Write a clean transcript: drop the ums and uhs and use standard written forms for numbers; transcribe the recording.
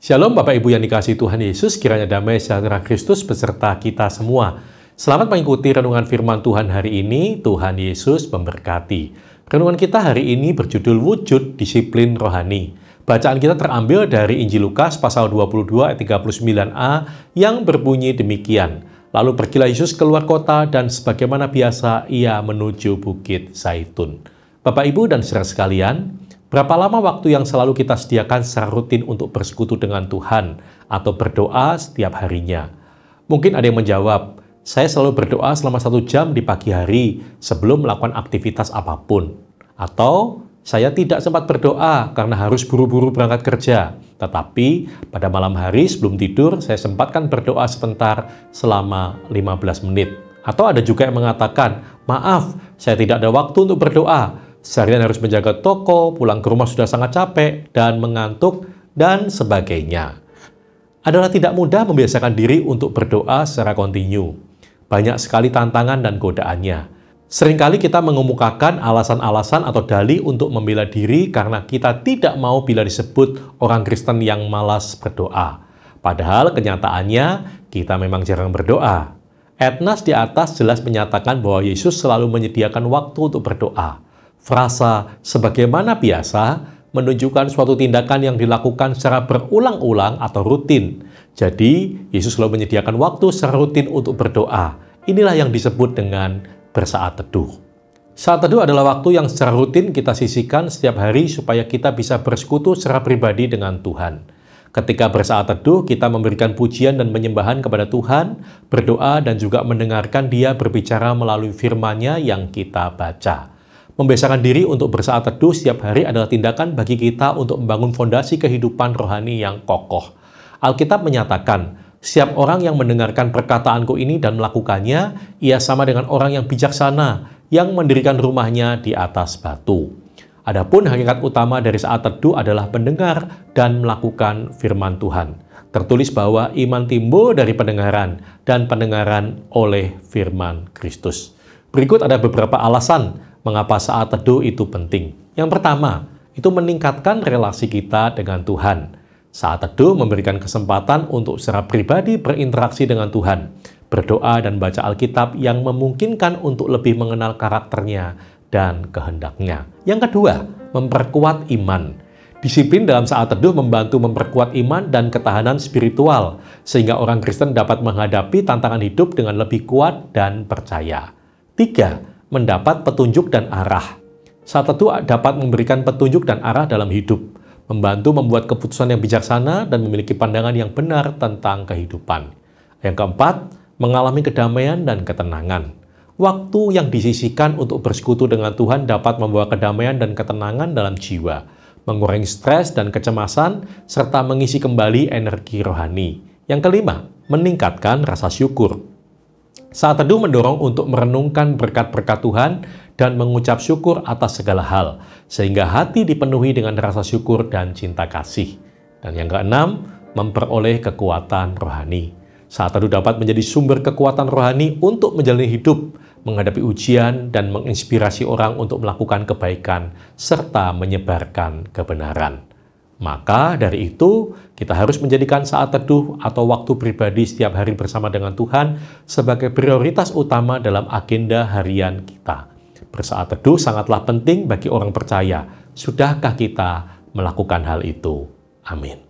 Shalom Bapak Ibu yang dikasihi Tuhan Yesus, kiranya damai sejahtera Kristus beserta kita semua. Selamat mengikuti renungan firman Tuhan hari ini. Tuhan Yesus memberkati. Renungan kita hari ini berjudul Wujud Disiplin Rohani. Bacaan kita terambil dari Injil Lukas pasal 22 ayat 39a yang berbunyi demikian. Lalu pergilah Yesus keluar kota dan sebagaimana biasa ia menuju Bukit Zaitun. Bapak Ibu dan saudara sekalian, berapa lama waktu yang selalu kita sediakan secara rutin untuk bersekutu dengan Tuhan atau berdoa setiap harinya? Mungkin ada yang menjawab, saya selalu berdoa selama 1 jam di pagi hari sebelum melakukan aktivitas apapun. Atau saya tidak sempat berdoa karena harus buru-buru berangkat kerja. Tetapi pada malam hari sebelum tidur saya sempatkan berdoa sebentar selama 15 menit. Atau ada juga yang mengatakan, maaf, saya tidak ada waktu untuk berdoa. Seharian harus menjaga toko, pulang ke rumah sudah sangat capek, dan mengantuk, dan sebagainya. Adalah tidak mudah membiasakan diri untuk berdoa secara kontinu. Banyak sekali tantangan dan godaannya. Seringkali kita mengemukakan alasan-alasan atau dalih untuk membela diri karena kita tidak mau bila disebut orang Kristen yang malas berdoa. Padahal kenyataannya kita memang jarang berdoa. Ayat di atas jelas menyatakan bahwa Yesus selalu menyediakan waktu untuk berdoa. Frasa sebagaimana biasa menunjukkan suatu tindakan yang dilakukan secara berulang-ulang atau rutin. Jadi, Yesus selalu menyediakan waktu secara rutin untuk berdoa. Inilah yang disebut dengan bersaat teduh. Saat teduh adalah waktu yang secara rutin kita sisihkan setiap hari supaya kita bisa bersekutu secara pribadi dengan Tuhan. Ketika bersaat teduh, kita memberikan pujian dan penyembahan kepada Tuhan, berdoa dan juga mendengarkan Dia berbicara melalui firman-Nya yang kita baca. Membiasakan diri untuk bersaat teduh setiap hari adalah tindakan bagi kita untuk membangun fondasi kehidupan rohani yang kokoh. Alkitab menyatakan, setiap orang yang mendengarkan perkataanku ini dan melakukannya, ia sama dengan orang yang bijaksana yang mendirikan rumahnya di atas batu. Adapun hakikat utama dari saat teduh adalah mendengar dan melakukan firman Tuhan. Tertulis bahwa iman timbul dari pendengaran dan pendengaran oleh firman Kristus. Berikut ada beberapa alasan mengapa saat teduh itu penting. Yang pertama, itu meningkatkan relasi kita dengan Tuhan. Saat teduh memberikan kesempatan untuk secara pribadi berinteraksi dengan Tuhan, berdoa dan baca Alkitab yang memungkinkan untuk lebih mengenal karakternya dan kehendaknya. Yang kedua, memperkuat iman. Disiplin dalam saat teduh membantu memperkuat iman dan ketahanan spiritual, sehingga orang Kristen dapat menghadapi tantangan hidup dengan lebih kuat dan percaya. 3. Mendapat petunjuk dan arah. Saat teduh dapat memberikan petunjuk dan arah dalam hidup, membantu membuat keputusan yang bijaksana dan memiliki pandangan yang benar tentang kehidupan. Yang keempat, mengalami kedamaian dan ketenangan. Waktu yang disisihkan untuk bersekutu dengan Tuhan dapat membawa kedamaian dan ketenangan dalam jiwa, mengurangi stres dan kecemasan, serta mengisi kembali energi rohani. Yang kelima, meningkatkan rasa syukur. Saat teduh mendorong untuk merenungkan berkat-berkat Tuhan dan mengucap syukur atas segala hal, sehingga hati dipenuhi dengan rasa syukur dan cinta kasih. Dan yang keenam, memperoleh kekuatan rohani. Saat teduh dapat menjadi sumber kekuatan rohani untuk menjalani hidup, menghadapi ujian, dan menginspirasi orang untuk melakukan kebaikan, serta menyebarkan kebenaran. Maka dari itu, kita harus menjadikan saat teduh atau waktu pribadi setiap hari bersama dengan Tuhan sebagai prioritas utama dalam agenda harian kita. Bersaat teduh sangatlah penting bagi orang percaya. Sudahkah kita melakukan hal itu? Amin.